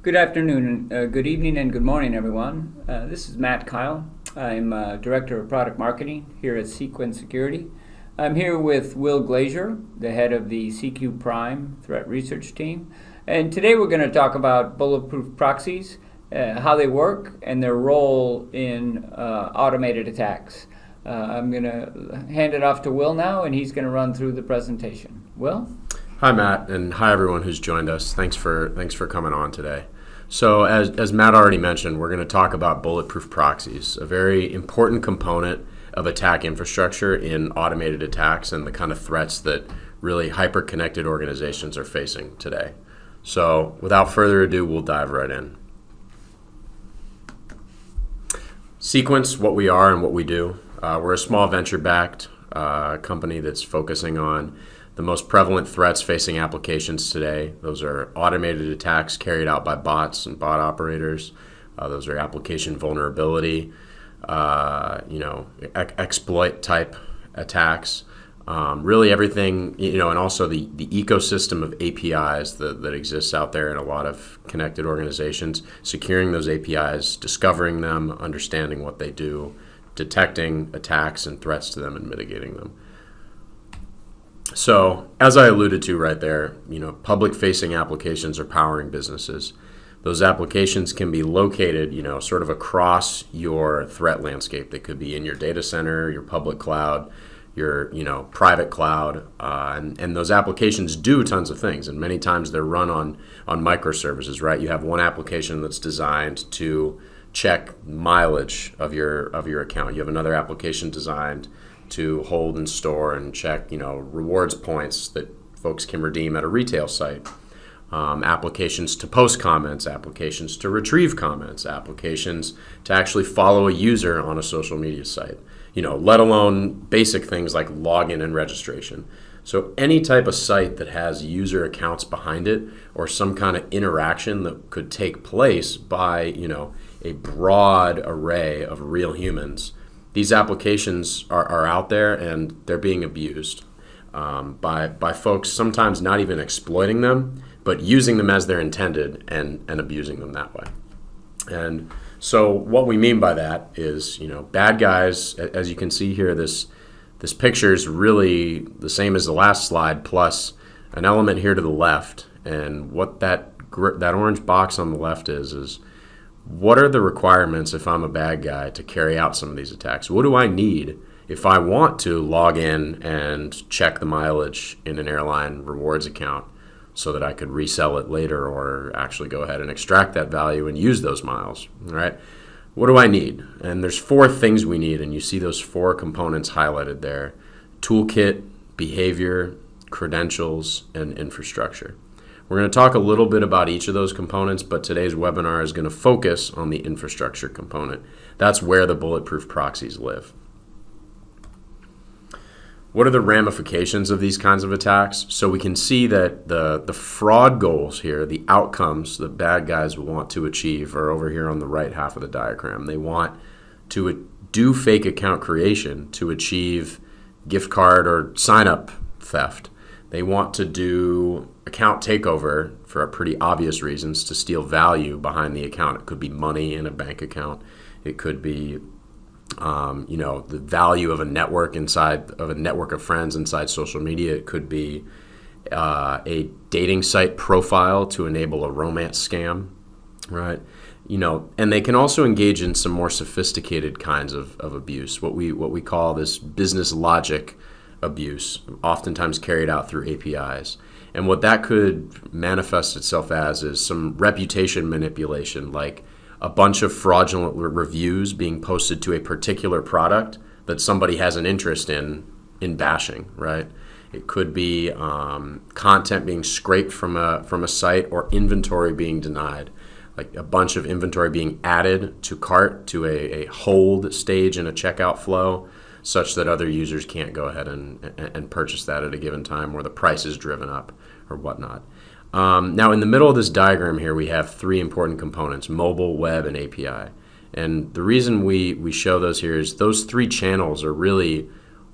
Good afternoon, good evening, and good morning, everyone. This is Matt Kyle. I'm Director of Product Marketing here at Cequence Security. I'm here with Will Glazier, the head of the CQ Prime Threat Research Team. And today we're going to talk about Bulletproof Proxies, how they work, and their role in automated attacks. I'm going to hand it off to Will now, and he's going to run through the presentation. Will? Hi, Matt, and hi, everyone who's joined us. Thanks for coming on today. So as Matt already mentioned, we're going to talk about Bulletproof Proxies, a very important component of attack infrastructure in automated attacks and the kind of threats that really hyper-connected organizations are facing today. So without further ado, we'll dive right in. Cequence, what we are and what we do. We're a small venture-backed company that's focusing on the most prevalent threats facing applications today. Those are automated attacks carried out by bots and bot operators. Those are application vulnerability, exploit type attacks. Really everything, and also the ecosystem of APIs that exists out there in a lot of connected organizations, securing those APIs, discovering them, understanding what they do, detecting attacks and threats to them, and mitigating them. So, as I alluded to right there, public-facing applications are powering businesses. Those applications can be located, sort of across your threat landscape. They could be in your data center, your public cloud, your, private cloud, and those applications do tons of things. And many times they're run on microservices, right? You have one application that's designed to check mileage of your account. You have another application designed to hold and store and check, rewards points that folks can redeem at a retail site. Applications to post comments, applications to retrieve comments, applications to actually follow a user on a social media site, let alone basic things like login and registration. So any type of site that has user accounts behind it or some kind of interaction that could take place by, a broad array of real humans, these applications are out there and they're being abused by folks, sometimes not even exploiting them, but using them as they're intended and abusing them that way. And so what we mean by that is, bad guys, as you can see here, this picture is really the same as the last slide, plus an element here to the left. And what that orange box on the left is what are the requirements if I'm a bad guy to carry out some of these attacks? What do I need if I want to log in and check the mileage in an airline rewards account so that I could resell it later or actually go ahead and extract that value and use those miles, all right? What do I need? And there's 4 things we need, and you see those 4 components highlighted there: toolkit, behavior, credentials, and infrastructure. We're going to talk a little bit about each of those components, but today's webinar is going to focus on the infrastructure component. That's where the Bulletproof Proxies live. What are the ramifications of these kinds of attacks? So we can see that the fraud goals here, the outcomes that bad guys want to achieve, are over here on the right half of the diagram. They want to do fake account creation to achieve gift card or sign-up theft. They want to do account takeover for pretty obvious reasons, to steal value behind the account. It could be money in a bank account. It could be, the value of a network of friends inside social media. It could be a dating site profile to enable a romance scam, right? And they can also engage in some more sophisticated kinds of abuse, what we call this business logic abuse, oftentimes carried out through APIs. And what that could manifest itself as is some reputation manipulation, like a bunch of fraudulent reviews being posted to a particular product that somebody has an interest in bashing, right? It could be content being scraped from a site, or inventory being denied, like a bunch of inventory being added to cart to a hold stage in a checkout flow, such that other users can't go ahead and purchase that at a given time, or the price is driven up or whatnot. Now, in the middle of this diagram here, we have 3 important components: mobile, web, and API. And the reason we show those here is those 3 channels are really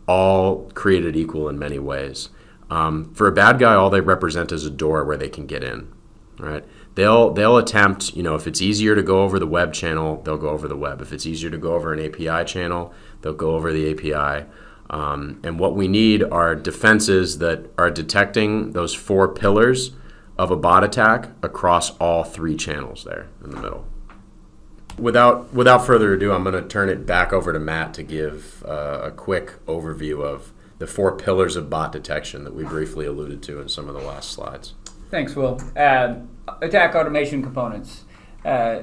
all created equal in many ways. For a bad guy, all they represent is a door where they can get in. right? They'll attempt, if it's easier to go over the web channel, they'll go over the web. If it's easier to go over an API channel, they'll go over the API. And what we need are defenses that are detecting those 4 pillars of a bot attack across all 3 channels there in the middle. Without further ado, I'm going to turn it back over to Matt to give a quick overview of the 4 pillars of bot detection that we briefly alluded to in some of the last slides. Thanks, Will. Attack automation components.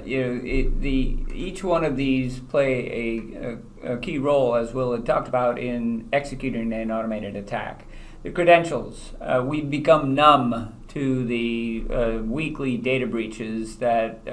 Each one of these play a key role, as Will had talked about, in executing an automated attack. The credentials. We've become numb to the weekly data breaches that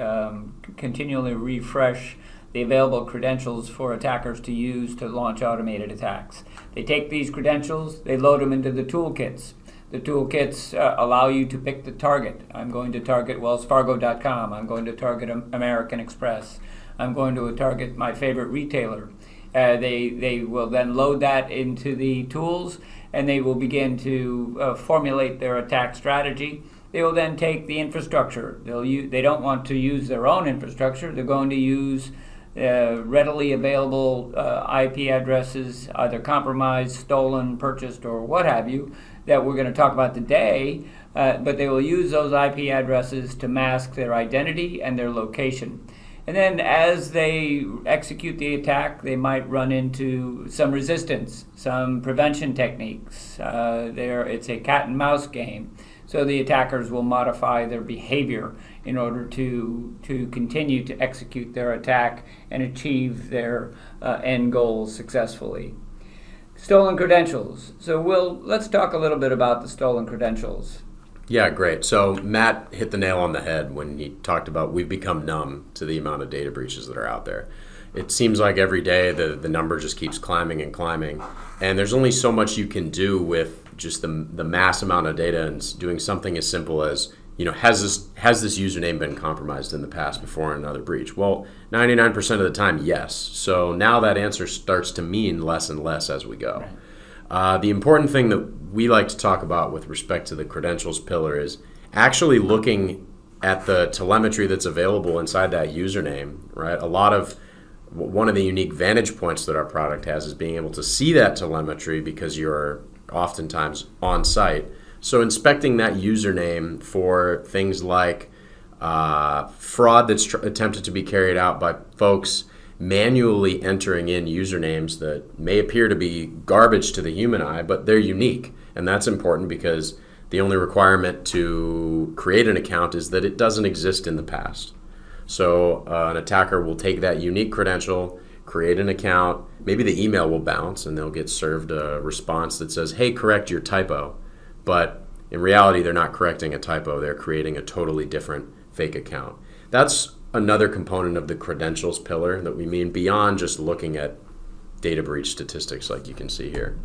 continually refresh the available credentials for attackers to use to launch automated attacks. They take these credentials, they load them into the toolkits. The toolkits allow you to pick the target. I'm going to target wellsfargo.com. I'm going to target American Express. I'm going to target my favorite retailer. They will then load that into the tools, and they will begin to formulate their attack strategy. They will then take the infrastructure. They don't want to use their own infrastructure. They're going to use readily available IP addresses, either compromised, stolen, purchased, or what have you, that we're going to talk about today, but they will use those IP addresses to mask their identity and their location. And then as they execute the attack, they might run into some resistance, some prevention techniques. It's a cat and mouse game. So the attackers will modify their behavior in order to continue to execute their attack and achieve their end goals successfully. Stolen credentials. So let's talk a little bit about the stolen credentials. Yeah, great. So Matt hit the nail on the head when he talked about we've become numb to the amount of data breaches that are out there. It seems like every day the number just keeps climbing and climbing, and there's only so much you can do with just the mass amount of data, and doing something as simple as, has this username been compromised in the past before another breach? Well, 99% of the time, yes. So now that answer starts to mean less and less as we go. The important thing that we like to talk about with respect to the credentials pillar is actually looking at the telemetry that's available inside that username, right? One of the unique vantage points that our product has is being able to see that telemetry because you're oftentimes on site. So inspecting that username for things like fraud that's attempted to be carried out by folks manually entering in usernames that may appear to be garbage to the human eye, but they're unique. And that's important because the only requirement to create an account is that it doesn't exist in the past. So an attacker will take that unique credential, create an account, maybe the email will bounce and they'll get served a response that says, hey, correct your typo. But in reality, they're not correcting a typo, they're creating a totally different fake account. That's another component of the credentials pillar that we mean beyond just looking at data breach statistics like you can see here.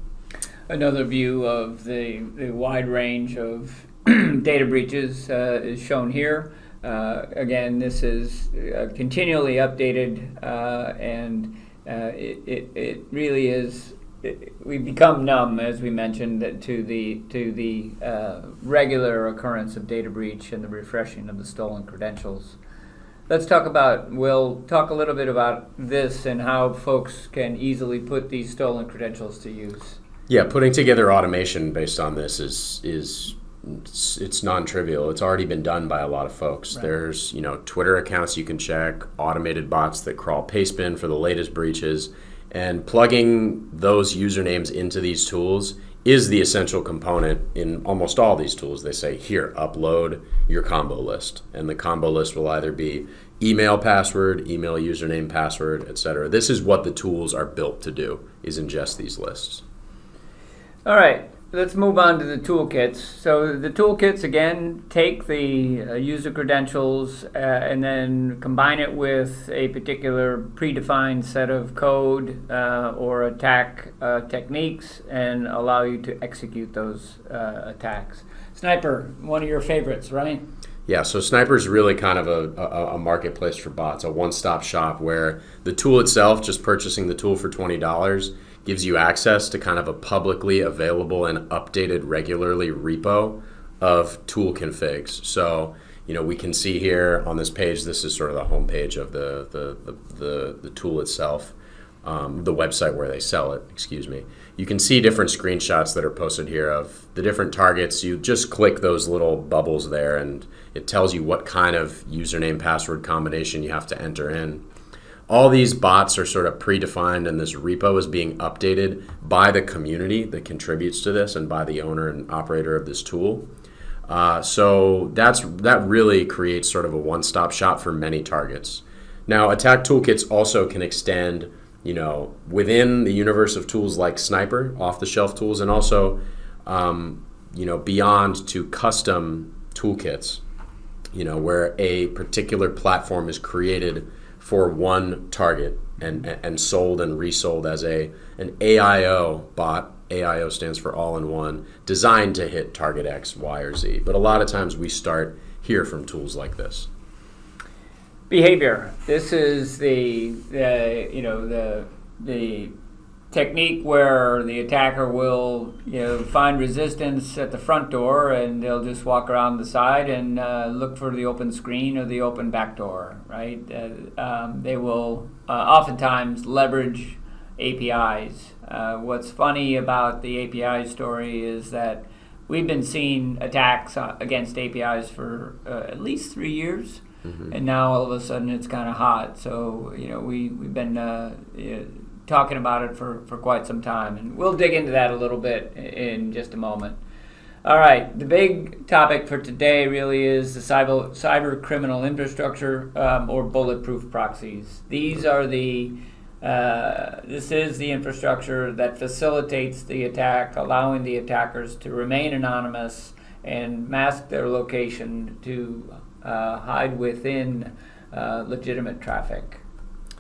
Another view of the wide range of data breaches is shown here. Again, this is continually updated, and it really is. We've become numb, as we mentioned, to the regular occurrence of data breach and the refreshing of the stolen credentials. We'll talk a little bit about this and how folks can easily put these stolen credentials to use. Yeah, putting together automation based on this it's non-trivial. It's already been done by a lot of folks. Right. There's Twitter accounts you can check, automated bots that crawl pastebin for the latest breaches, and plugging those usernames into these tools is the essential component in almost all these tools. They say, here, upload your combo list. And the combo list will either be email password, email username password, etc. This is what the tools are built to do, is ingest these lists. All right, let's move on to the toolkits. So the toolkits, again, take the user credentials and then combine it with a particular predefined set of code or attack techniques and allow you to execute those attacks. Snipr, one of your favorites, right? Yeah, so Snipr is really kind of a marketplace for bots, a one-stop shop where the tool itself, just purchasing the tool for $20, gives you access to kind of a publicly available and updated regularly repo of tool configs. So We can see here on this page, this is sort of the home page of the tool itself, the website where they sell it, excuse me. You can see different screenshots that are posted here of the different targets. You just click those little bubbles there and it tells you what kind of username password combination you have to enter in. All these bots are sort of predefined, and this repo is being updated by the community that contributes to this and by the owner and operator of this tool. So that really creates sort of a one-stop shop for many targets. Now, attack toolkits also can extend, within the universe of tools like Snipr, off-the-shelf tools, and also, beyond to custom toolkits, where a particular platform is created for one target and sold and resold as an AIO bot. AIO stands for all-in-one, designed to hit target X, Y, or Z. But a lot of times we start here from tools like this. Behavior. This is the technique where the attacker will find resistance at the front door, and they'll just walk around the side and look for the open screen or the open back door, right? They will oftentimes leverage APIs. What's funny about the API story is that we've been seeing attacks against APIs for at least 3 years, and now all of a sudden it's kind of hot. So we've been talking about it for quite some time, and we'll dig into that a little bit in just a moment. All right, the big topic for today really is the cyber criminal infrastructure, or bulletproof proxies. These are this is the infrastructure that facilitates the attack, allowing the attackers to remain anonymous and mask their location to hide within legitimate traffic.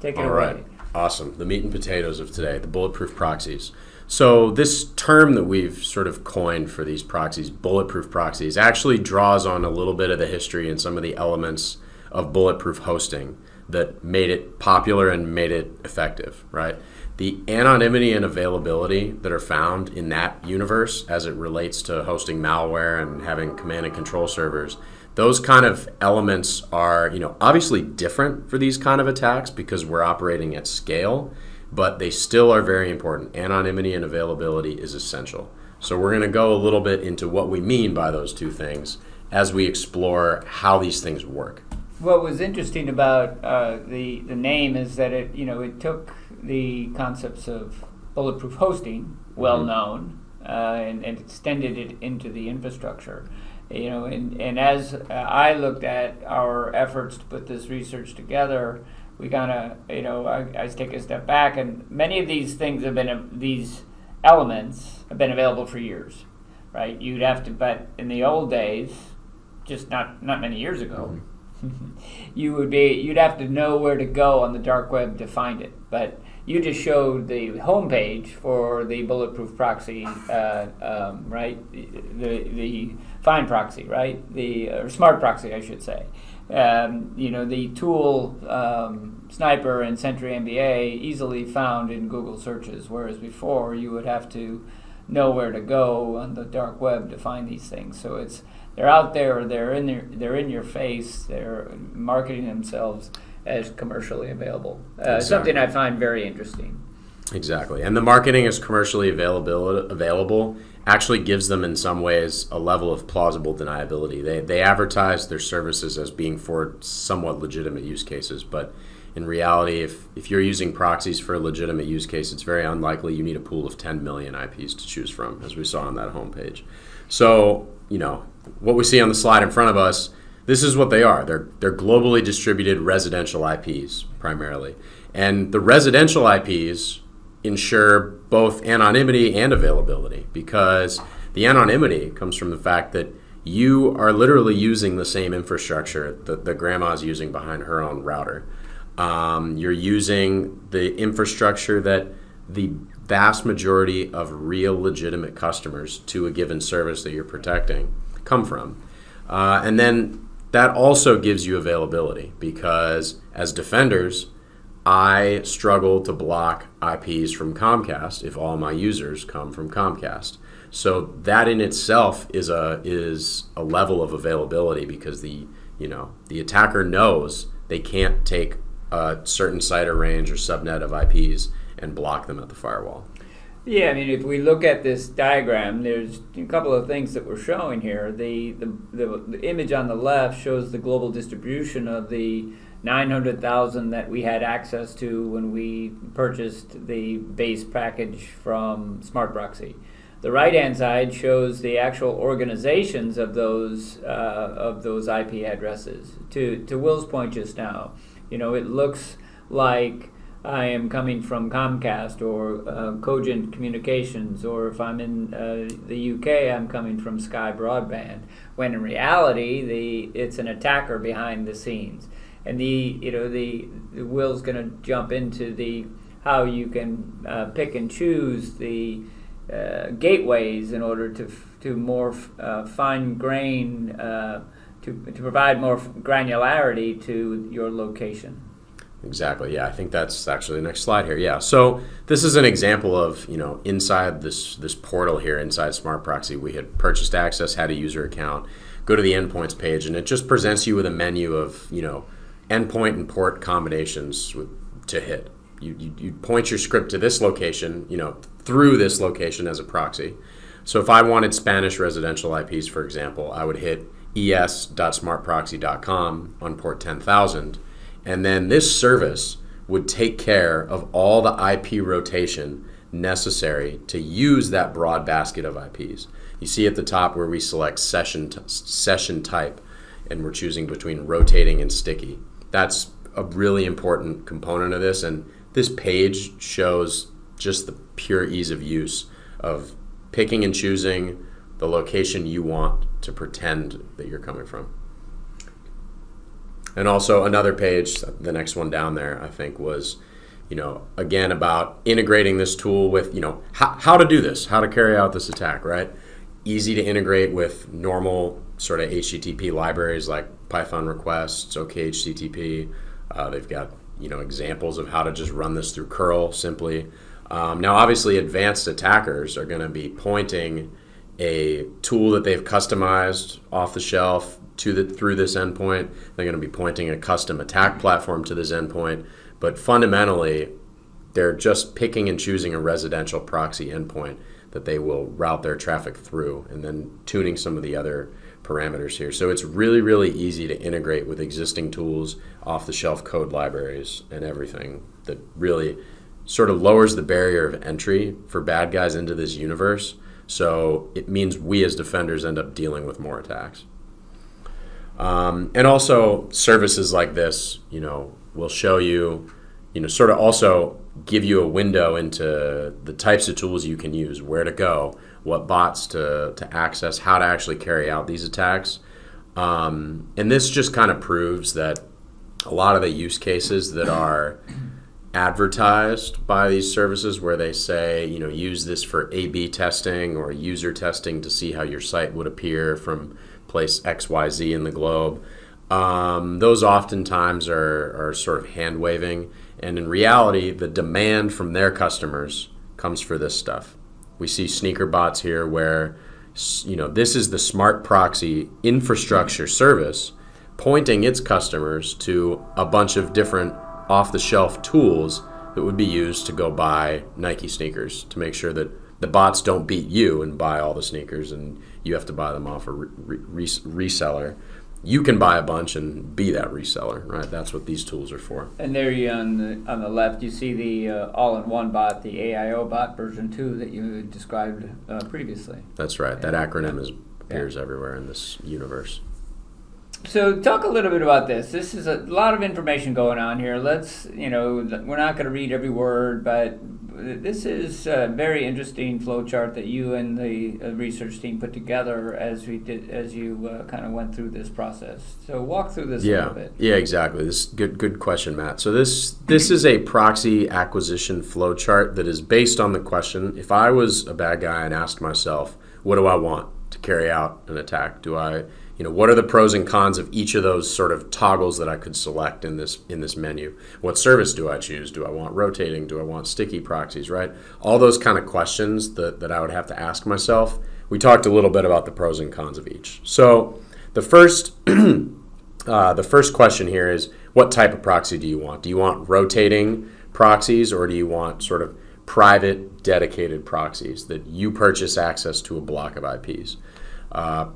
Take it away. Right. Awesome. The meat and potatoes of today, the bulletproof proxies. So this term that we've sort of coined for these proxies, bulletproof proxies, actually draws on a little bit of the history and some of the elements of bulletproof hosting that made it popular and made it effective, right? The anonymity and availability that are found in that universe as it relates to hosting malware and having command and control servers, those kind of elements are, obviously different for these kind of attacks because we're operating at scale, but they still are very important. Anonymity and availability is essential. So we're going to go a little bit into what we mean by those two things as we explore how these things work. What was interesting about the name is that it took the concepts of bulletproof hosting, well known, and extended it into the infrastructure. And as I looked at our efforts to put this research together, we kind of, I take a step back, and many of these things these elements have been available for years, right? You'd have to, but in the old days, just not many years ago, you'd have to know where to go on the dark web to find it. But you just showed the homepage for the bulletproof proxy, right? The fine proxy, right? Or smart proxy, I should say. The tool Snipr and Sentry MBA easily found in Google searches, whereas before you would have to know where to go on the dark web to find these things. So they're out there, they're in your face, they're marketing themselves as commercially available. Exactly. Something I find very interesting. Exactly. And the marketing as commercially available actually gives them in some ways a level of plausible deniability. They advertise their services as being for somewhat legitimate use cases, but in reality, if you're using proxies for a legitimate use case, it's very unlikely you need a pool of 10 million IPs to choose from, as we saw on that homepage. So, what we see on the slide in front of us, this is what they are. They're globally distributed residential IPs primarily. And the residential IPs ensure both anonymity and availability, because the anonymity comes from the fact that you are literally using the same infrastructure that grandma's using behind her own router. You're using the infrastructure that the vast majority of real legitimate customers to a given service that you're protecting come from. And then that also gives you availability, because as defenders, I struggle to block IPs from Comcast if all my users come from Comcast. So that in itself is a level of availability, because the The attacker knows they can't take a certain site or range or subnet of IPs and block them at the firewall. Yeah, I mean, if we look at this diagram, there's a couple of things that we're showing here. The image on the left shows the global distribution of the 900,000 that we had access to when we purchased the base package from Smart Proxy. The right-hand side shows the actual organizations of those IP addresses. To Will's point just now, it looks like I am coming from Comcast or Cogent Communications, or if I'm in the UK, I'm coming from Sky Broadband. When in reality, it's an attacker behind the scenes. And the Will's going to jump into how you can pick and choose the gateways in order to more fine grain to provide more granularity to your location. Exactly. Yeah, I think that's actually the next slide here. Yeah. So this is an example of, inside this portal here, inside Smart Proxy, we had purchased access, had a user account, go to the endpoints page, and it just presents you with a menu of, endpoint and port combinations to hit. You point your script to this location, through this location as a proxy. So if I wanted Spanish residential IPs, for example, I would hit es.smartproxy.com on port 10,000. And then this service would take care of all the IP rotation necessary to use that broad basket of IPs. You see at the top where we select session type, and we're choosing between rotating and sticky. That's a really important component of this, and this page shows just the pure ease of use of picking and choosing the location you want to pretend that you're coming from. And also another page, the next one down there, I think was, again, about integrating this tool with, how to do this, how to carry out this attack, right? Easy to integrate with normal sort of HTTP libraries like Python requests, OKHTTP. They've got, examples of how to just run this through curl simply. Now, obviously, advanced attackers are going to be pointing a tool that they've customized off the shelf through this endpoint. They're going to be pointing a custom attack platform to this endpoint, but fundamentally they're just picking and choosing a residential proxy endpoint that they will route their traffic through, and then tuning some of the other parameters here. So it's really, really easy to integrate with existing tools, off-the-shelf code libraries, and everything that really sort of lowers the barrier of entry for bad guys into this universe. So it means we as defenders end up dealing with more attacks. And also services like this, will show you, sort of also give you a window into the types of tools you can use, where to go, what bots to access, how to actually carry out these attacks. And this just kind of proves that a lot of the use cases that are advertised by these services, where they say, use this for A/B testing or user testing to see how your site would appear from place XYZ in the globe, those oftentimes are sort of hand-waving, and in reality the demand from their customers comes for this stuff. We see sneaker bots here where this is the Smart Proxy infrastructure service pointing its customers to a bunch of different off-the-shelf tools that would be used to go buy Nike sneakers, to make sure that the bots don't beat you and buy all the sneakers and you have to buy them off a reseller. You can buy a bunch and be that reseller, right? That's what these tools are for. And there on the left, you see the all-in-one bot, the AIO bot version 2 that you described previously. That's right. That acronym appears everywhere in this universe. So talk a little bit about this. This is a lot of information going on here. Let's, we're not going to read every word, but this is a very interesting flowchart that you and the research team put together as you kind of went through this process. So walk through this a little bit. Yeah, exactly. This good question, Matt. So this is a proxy acquisition flowchart that is based on the question: if I was a bad guy and asked myself, what do I want to carry out an attack? What are the pros and cons of each of those sort of toggles that I could select in this menu? What service do I choose? Do I want rotating? Do I want sticky proxies, right? All those kind of questions that I would have to ask myself. We talked a little bit about the pros and cons of each. So the first The first question here is, what type of proxy do you want? Do you want rotating proxies, or do you want sort of private, dedicated proxies that you purchase access to a block of IPs?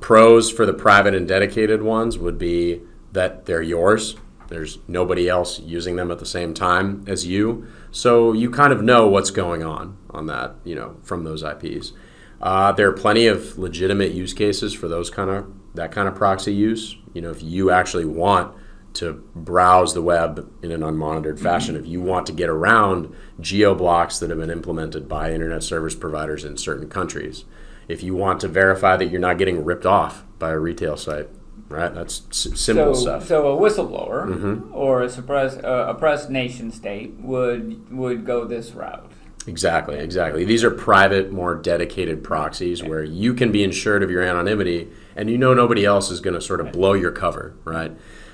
Pros for the private and dedicated ones would be that they're yours. There's nobody else using them at the same time as you. So you kind of know what's going on that, from those IPs. There are plenty of legitimate use cases for that kind of proxy use. If you actually want to browse the web in an unmonitored fashion, if you want to get around geo blocks that have been implemented by internet service providers in certain countries, if you want to verify that you're not getting ripped off by a retail site, right? That's simple stuff. So a whistleblower or a oppressed nation state would go this route. Exactly. These are private, more dedicated proxies where you can be ensured of your anonymity and nobody else is going to sort of blow your cover, right?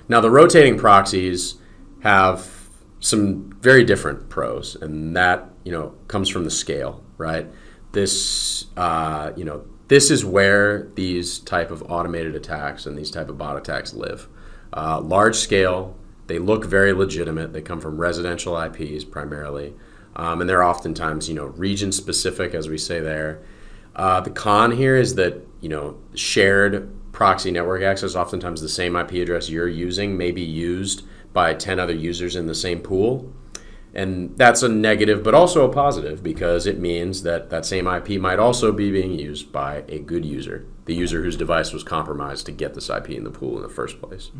Now, the rotating proxies have some very different pros, and that, comes from the scale, right? This is where these type of automated attacks and these type of bot attacks live. Large scale, they look very legitimate. They come from residential IPs primarily. And they're oftentimes, region specific, as we say there. The con here is that, shared proxy network access, oftentimes the same IP address you're using may be used by 10 other users in the same pool. And that's a negative, but also a positive, because it means that same IP might also be being used by a good user, the user whose device was compromised to get this IP in the pool in the first place.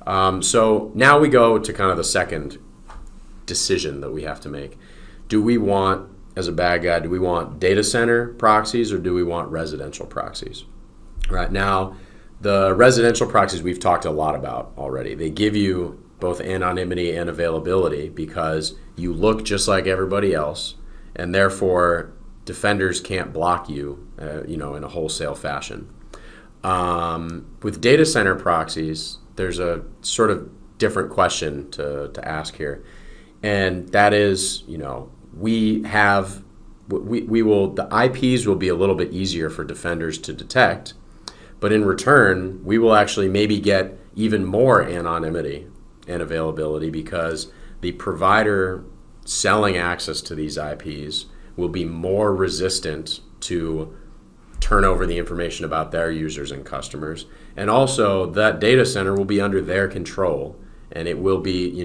So now we go to kind of the second decision that we have to make. Do we want, as a bad guy, do we want data center proxies or do we want residential proxies? Right now, the residential proxies we've talked a lot about already. They give you both anonymity and availability because you look just like everybody else, and therefore defenders can't block you, in a wholesale fashion. With data center proxies, there's a sort of different question to ask here. And that is, the IPs will be a little bit easier for defenders to detect, but in return, we will actually maybe get even more anonymity and availability because the provider selling access to these IPs will be more resistant to turn over the information about their users and customers. And also, that data center will be under their control, and it will be,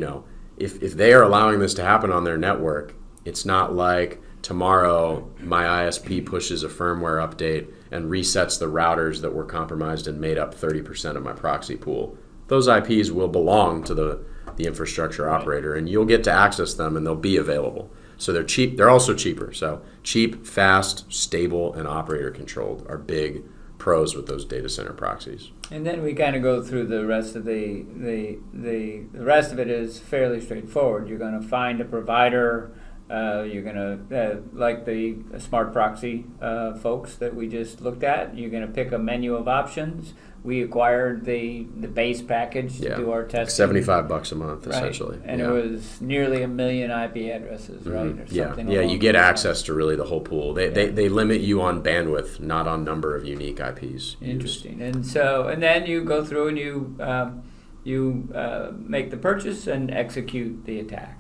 if they are allowing this to happen on their network, it's not like tomorrow my ISP pushes a firmware update and resets the routers that were compromised and made up 30% of my proxy pool. Those IPs will belong to the infrastructure operator, and you'll get to access them, and they'll be available. So they're cheap. They're also cheaper. So cheap, fast, stable, and operator controlled are big pros with those data center proxies. And then we kind of go through the rest of the rest of it is fairly straightforward. You're going to find a provider. You're going to, like the smart proxy folks that we just looked at, you're going to pick a menu of options. We acquired the base package to do our testing. $75 a month, essentially. And it was nearly 1 million IP addresses, right? Or something you get access to really the whole pool. They limit you on bandwidth, not on number of unique IPs. Interesting. And then you go through and you make the purchase and execute the attack.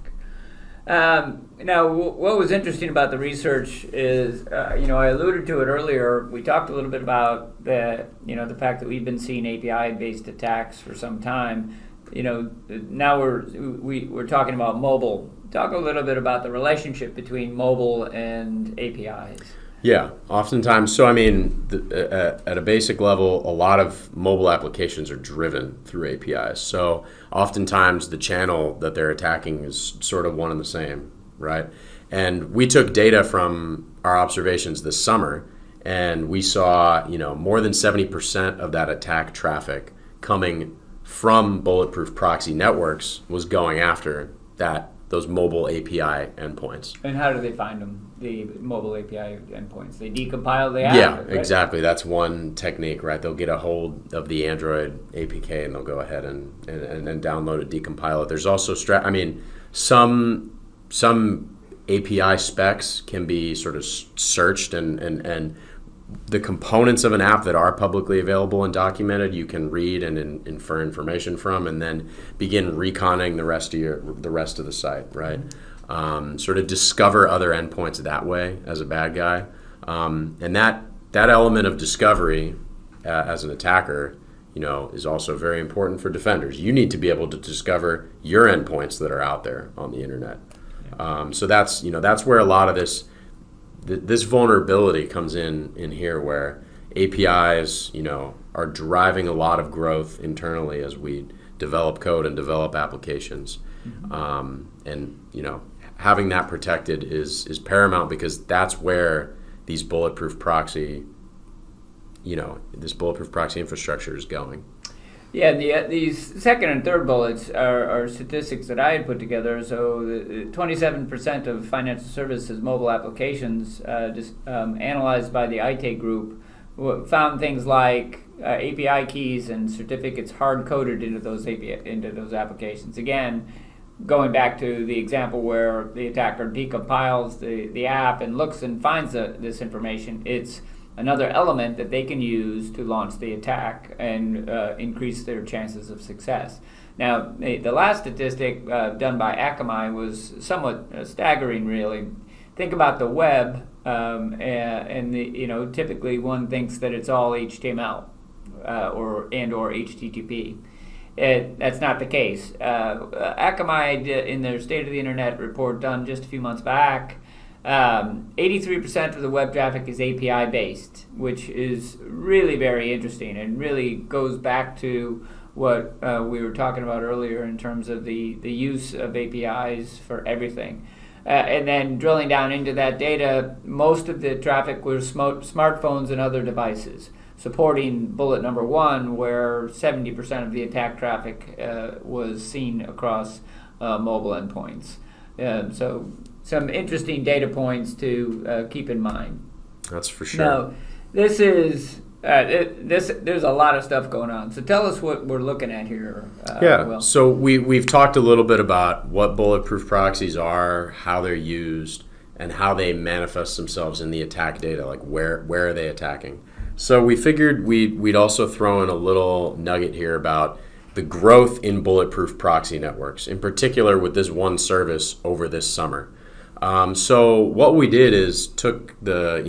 Now, what was interesting about the research is, I alluded to it earlier. We talked a little bit about the fact that we've been seeing API-based attacks for some time. Now we're talking about mobile. Talk a little bit about the relationship between mobile and APIs. Yeah, oftentimes. So, at a basic level, a lot of mobile applications are driven through APIs. So, oftentimes the channel that they're attacking is sort of one and the same, right? And we took data from our observations this summer, and we saw, more than 70% of that attack traffic coming from Bulletproof Proxy networks was going after those mobile API endpoints. And how do they find them, the mobile API endpoints? They decompile the app? Yeah, right? Exactly. That's one technique, right? They'll get a hold of the Android APK and they'll go ahead and download it, decompile it. There's also some API specs can be sort of searched and the components of an app that are publicly available and documented, you can read and infer information from, and then begin reconning the rest of the site, right? Sort of discover other endpoints that way as a bad guy, and that element of discovery as an attacker, is also very important for defenders. You need to be able to discover your endpoints that are out there on the internet. So that's where a lot of this vulnerability comes in here, where APIs, are driving a lot of growth internally as we develop code and develop applications. And having that protected is paramount, because that's where these bulletproof proxy, this bulletproof proxy infrastructure is going. Yeah, these second and third bullets are statistics that I had put together. So 27% of financial services mobile applications analyzed by the IT group found things like API keys and certificates hard-coded into those applications. Again, going back to the example where the attacker decompiles the app and looks and finds this information, it's another element that they can use to launch the attack and increase their chances of success. Now, the last statistic done by Akamai was somewhat staggering, really. Think about the web, and typically one thinks that it's all HTML or HTTP. That's not the case. Akamai, in their State of the Internet report done just a few months back, 83% of the web traffic is API based, which is really very interesting and really goes back to what we were talking about earlier in terms of the use of APIs for everything. And then drilling down into that data, most of the traffic was smartphones and other devices, supporting bullet number 1, where 70% of the attack traffic was seen across mobile endpoints. So some interesting data points to keep in mind. That's for sure. Now, this is there's a lot of stuff going on. So tell us what we're looking at here. Will. So we've talked a little bit about what bulletproof proxies are, how they're used, and how they manifest themselves in the attack data. Like where are they attacking? So we figured we'd also throw in a little nugget here about the growth in bulletproof proxy networks, in particular with this one service over this summer. So what we did is took the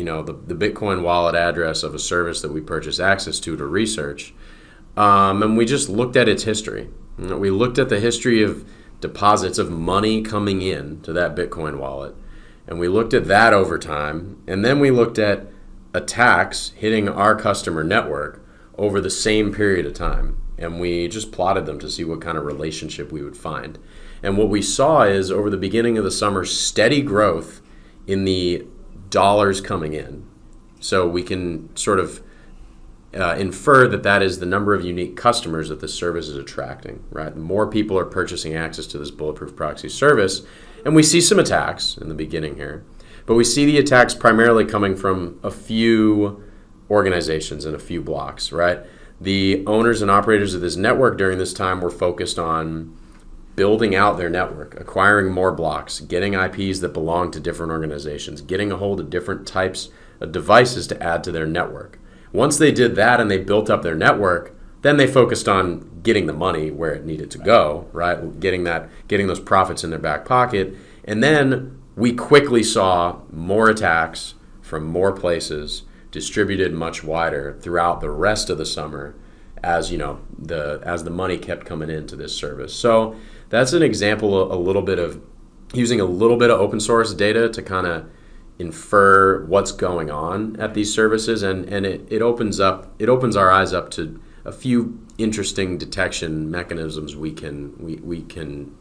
Bitcoin wallet address of a service that we purchased access to research, and we just looked at its history. We looked at the history of deposits of money coming in to that Bitcoin wallet, and we looked at that over time, and then we looked at attacks hitting our customer network over the same period of time, and we just plotted them to see what kind of relationship we would find. And what we saw is, over the beginning of the summer, steady growth in the dollars coming in. So we can sort of infer that is the number of unique customers that this service is attracting, right? More people are purchasing access to this bulletproof proxy service, and we see some attacks in the beginning here. But we see the attacks primarily coming from a few organizations and a few blocks, right? The owners and operators of this network during this time were focused on building out their network, acquiring more blocks, getting IPs that belong to different organizations, getting a hold of different types of devices to add to their network. Once they did that and they built up their network, then they focused on getting the money where it needed to go, right? Getting those profits in their back pocket. And then we quickly saw more attacks from more places, distributed much wider throughout the rest of the summer, as the money kept coming into this service. So that's an example, a little bit of using a little bit of open source data to kind of infer what's going on at these services, and it opens our eyes up to a few interesting detection mechanisms we can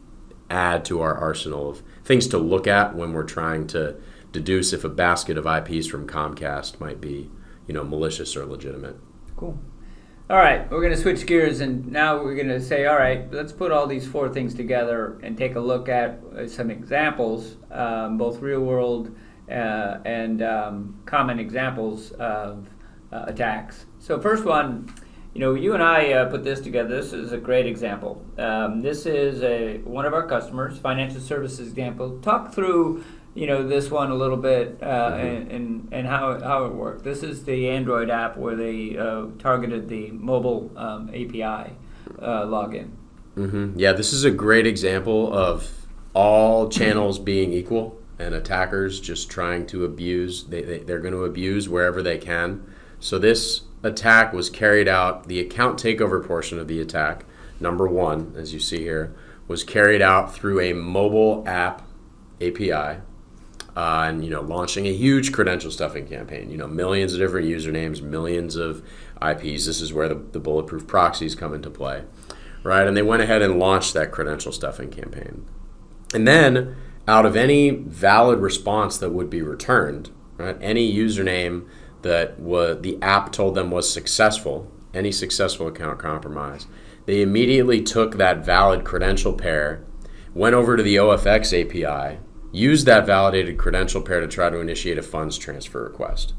add to our arsenal of things to look at when we're trying to deduce if a basket of IPs from Comcast might be, malicious or legitimate. Cool. All right, we're going to switch gears, and now we're going to say, all right, let's put all these 4 things together and take a look at some examples, both real-world and common examples of attacks. So first one, you and I put this together. This is a great example. This is one of our customers, financial services example. Talk through this one a little bit and how it worked. This is the Android app where they targeted the mobile API login. Yeah, this is a great example of all channels being equal and attackers just trying to abuse. They're going to abuse wherever they can. So this attack was carried out, the account takeover portion of the attack, number one, as you see here, was carried out through a mobile app API. And launching a huge credential stuffing campaign. Millions of different usernames, millions of IPs. This is where the bulletproof proxies come into play, right? And they went ahead and launched that credential stuffing campaign. And then, out of any valid response that would be returned, right, any username that the app told them was successful, any successful account compromise, they immediately took that valid credential pair, went over to the OFX API, used that validated credential pair to try to initiate a funds transfer request.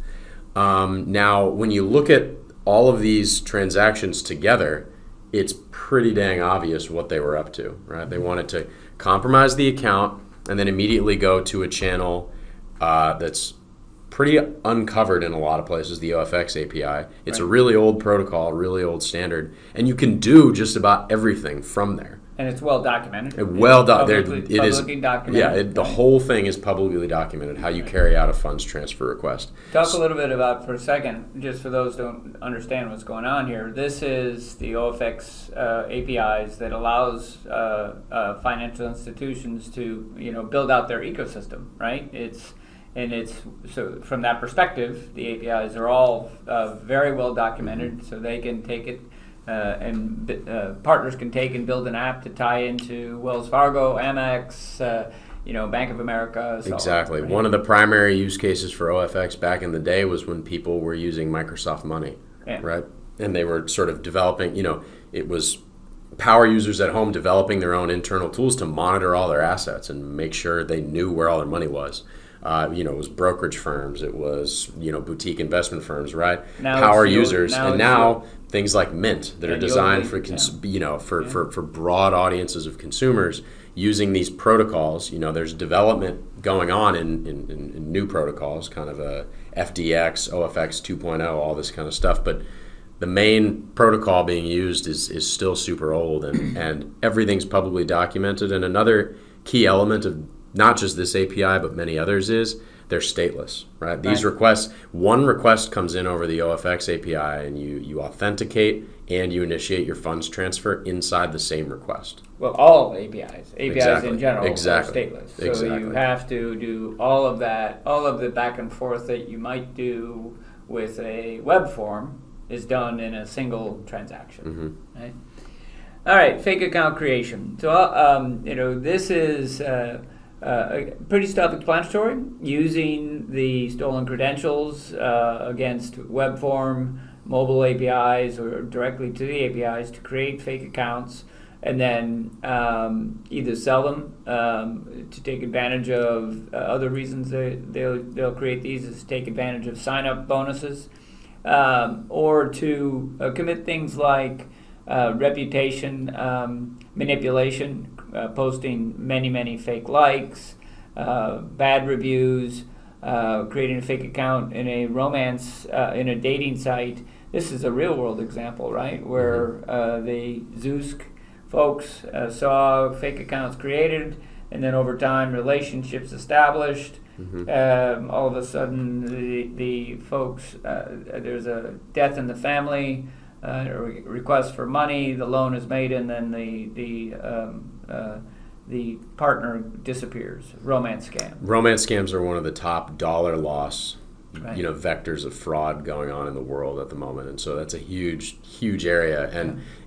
Now, when you look at all of these transactions together, it's pretty dang obvious what they were up to, right? They wanted to compromise the account and then immediately go to a channel that's pretty uncovered in a lot of places, the OFX API. It's a really old protocol, really old standard, and you can do just about everything from there. And it's well documented. Publicly documented. Yeah, the whole thing is publicly documented, how you carry out a funds transfer request. Talk a little bit about, for a second, just for those who don't understand what's going on here, this is the OFX APIs that allows financial institutions to build out their ecosystem, right? So from that perspective, the APIs are all very well documented, so they can take it and partners can take and build an app to tie into Wells Fargo, Amex, Bank of America. So exactly. Right? One of the primary use cases for OFX back in the day was when people were using Microsoft Money, right? And they were sort of developing, it was power users at home developing their own internal tools to monitor all their assets and make sure they knew where all their money was. It was brokerage firms, it was, boutique investment firms, right? Power users, and now things like Mint that are designed for, for broad audiences of consumers using these protocols. There's development going on in new protocols, kind of a FDX, OFX 2.0, all this kind of stuff, but the main protocol being used is still super old, and everything's publicly documented. And another key element of not just this API, but many others is they're stateless, right? These requests, one request comes in over the OFX API and you authenticate and you initiate your funds transfer inside the same request. Well, all APIs Exactly. in general are Exactly. stateless. So Exactly. you have to do all of that, all of the back and forth that you might do with a web form is done in a single transaction, right? All right, fake account creation. So, this is pretty self-explanatory, using the stolen credentials against web form, mobile APIs, or directly to the APIs to create fake accounts, and then either sell them to take advantage of other reasons they'll create these is to take advantage of sign-up bonuses, or to commit things like reputation manipulation, posting many fake likes, bad reviews, creating a fake account in a romance, in a dating site. This is a real world example, right? Where the Zeus folks saw fake accounts created, and then over time relationships established. All of a sudden the folks, there's a death in the family, a request for money, the loan is made, and then the partner disappears. Romance scam. Romance scams are one of the top dollar loss, vectors of fraud going on in the world at the moment, and so that's a huge area.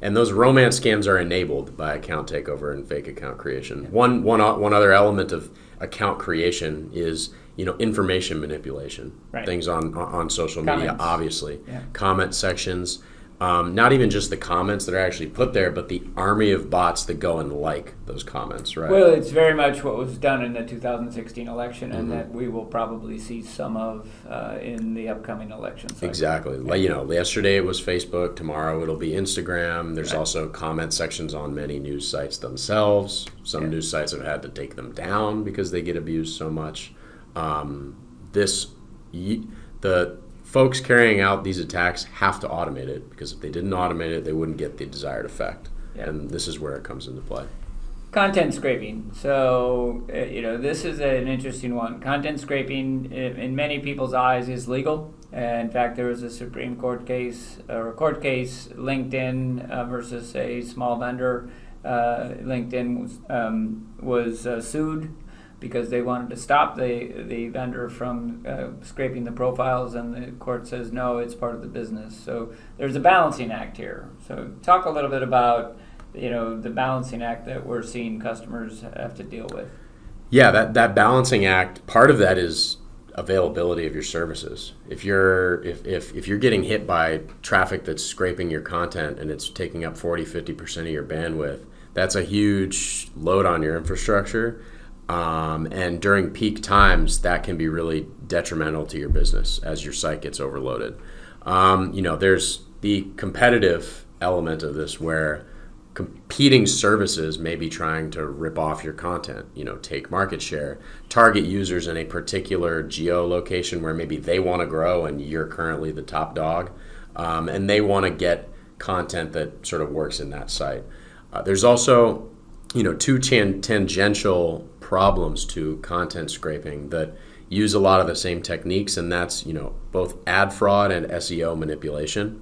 And those romance scams are enabled by account takeover and fake account creation. One other element of account creation is information manipulation. Things on social media, obviously, comment sections. Not even just the comments that are actually put there, but the army of bots that go and like those comments, right? Well, it's very much what was done in the 2016 election, and that we will probably see some of in the upcoming election cycle. Exactly. Like, yesterday it was Facebook. Tomorrow it'll be Instagram. There's also comment sections on many news sites themselves. Some news sites have had to take them down because they get abused so much. The folks carrying out these attacks have to automate it, because if they didn't automate it, they wouldn't get the desired effect. And this is where it comes into play. Content scraping. So, this is an interesting one. Content scraping, in many people's eyes, is legal. In fact, there was a Supreme Court case, LinkedIn versus a small vendor. LinkedIn was sued because they wanted to stop the vendor from scraping the profiles, and the court says, no, it's part of the business. So there's a balancing act here. So talk a little bit about the balancing act that we're seeing customers have to deal with. Yeah, that balancing act, part of that is availability of your services. If you're getting hit by traffic that's scraping your content and it's taking up 40-50% of your bandwidth, that's a huge load on your infrastructure. And during peak times, that can be really detrimental to your business as your site gets overloaded. There's the competitive element of this, where competing services may be trying to rip off your content, take market share, target users in a particular geolocation where maybe they want to grow and you're currently the top dog, and they want to get content that sort of works in that site. There's also two tangential problems to content scraping that use a lot of the same techniques, and that's both ad fraud and SEO manipulation.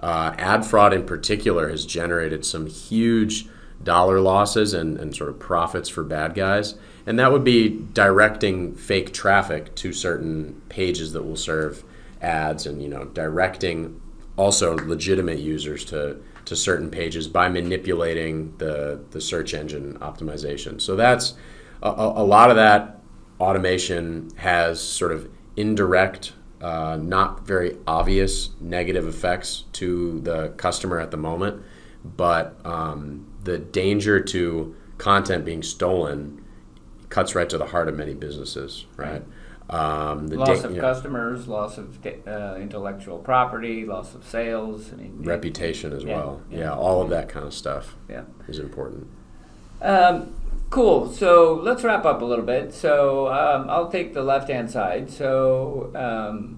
Ad fraud in particular has generated some huge dollar losses and sort of profits for bad guys, and that would be directing fake traffic to certain pages that will serve ads, and directing also legitimate users to certain pages by manipulating the search engine optimization. So that's a lot of that automation has sort of indirect, not very obvious negative effects to the customer at the moment, but the danger to content being stolen cuts right to the heart of many businesses, right? Loss of customers, loss of intellectual property, loss of sales. Reputation as well. Yeah, all of that kind of stuff is important. Cool. So let's wrap up a little bit. So I'll take the left-hand side. So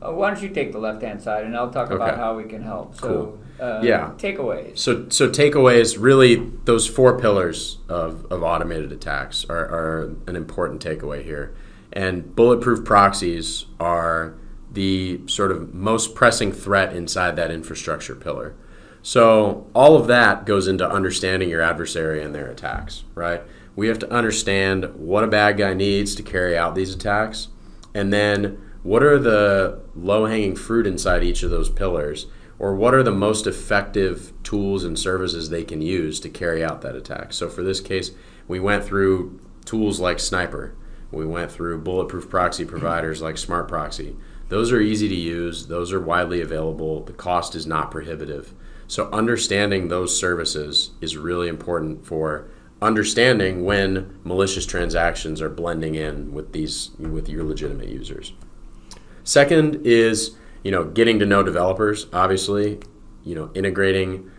why don't you take the left-hand side, and I'll talk about how we can help. So takeaways. So takeaways, really, those 4 pillars of automated attacks are an important takeaway here. And bulletproof proxies are the sort of most pressing threat inside that infrastructure pillar. So all of that goes into understanding your adversary and their attacks, right? We have to understand what a bad guy needs to carry out these attacks, and then what are the low-hanging fruit inside each of those pillars, or what are the most effective tools and services they can use to carry out that attack. So for this case, we went through tools like Snipr. We went through bulletproof proxy providers like Smart Proxy. Those are easy to use. Those are widely available. The cost is not prohibitive. So understanding those services is really important for understanding when malicious transactions are blending in with your legitimate users. Second is, getting to know developers. Obviously, integrating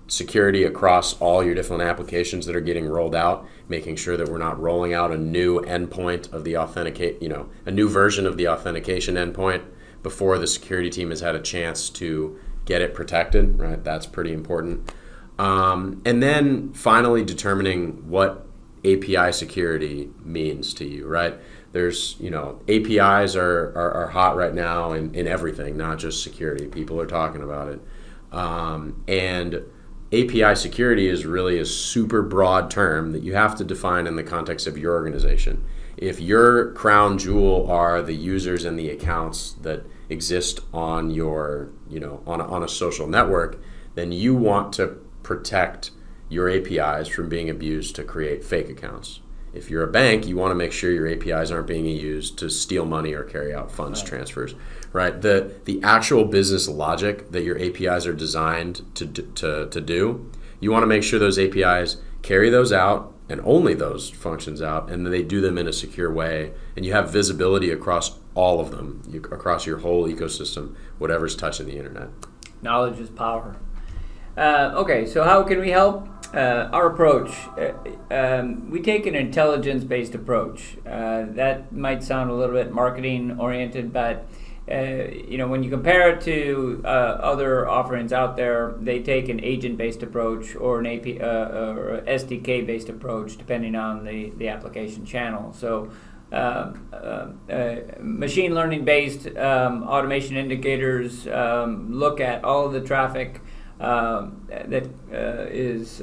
security across all your different applications that are getting rolled out, making sure that we're not rolling out a new endpoint of the a new version of the authentication endpoint before the security team has had a chance to get it protected, right? That's pretty important. And then finally determining what API security means to you, right? There's, APIs are hot right now in everything, not just security. People are talking about it. And API security is really a super broad term that you have to define in the context of your organization. If your crown jewel are the users and the accounts that exist on your, on a social network, then you want to protect your APIs from being abused to create fake accounts. If you're a bank, you want to make sure your APIs aren't being used to steal money or carry out funds transfers, right? The actual business logic that your APIs are designed to do, you want to make sure those APIs carry those out and only those functions out, and then they do them in a secure way, and you have visibility across all of them, across your whole ecosystem, whatever's touching the internet. Knowledge is power. Okay, so how can we help? Our approach, we take an intelligence-based approach. That might sound a little bit marketing-oriented, but when you compare it to other offerings out there, they take an agent-based approach or an API or SDK-based approach, depending on the application channel. So, machine learning-based automation indicators look at all of the traffic that is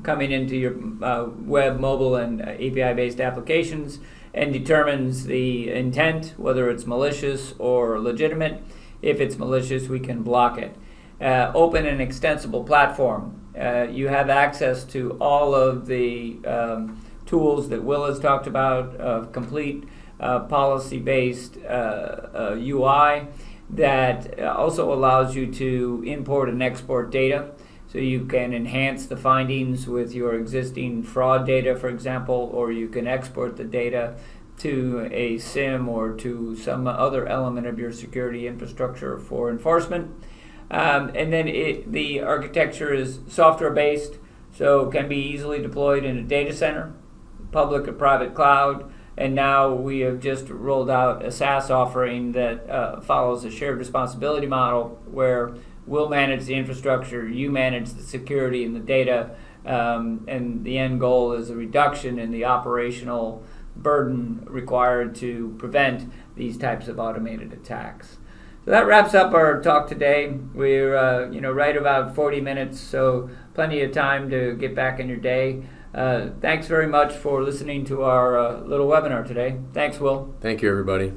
coming into your web, mobile, and API-based applications, and determines the intent, whether it's malicious or legitimate. If it's malicious, we can block it. Open and extensible platform. You have access to all of the tools that Will has talked about, complete policy-based UI that also allows you to import and export data. So you can enhance the findings with your existing fraud data, for example, or you can export the data to a SIM or to some other element of your security infrastructure for enforcement. And then the architecture is software-based, so can be easily deployed in a data center, public or private cloud. And now we have just rolled out a SaaS offering that follows a shared responsibility model where we'll manage the infrastructure, you manage the security and the data, and the end goal is a reduction in the operational burden required to prevent these types of automated attacks. So that wraps up our talk today. We're right about 40 minutes, so plenty of time to get back in your day. Thanks very much for listening to our little webinar today. Thanks, Will. Thank you, everybody.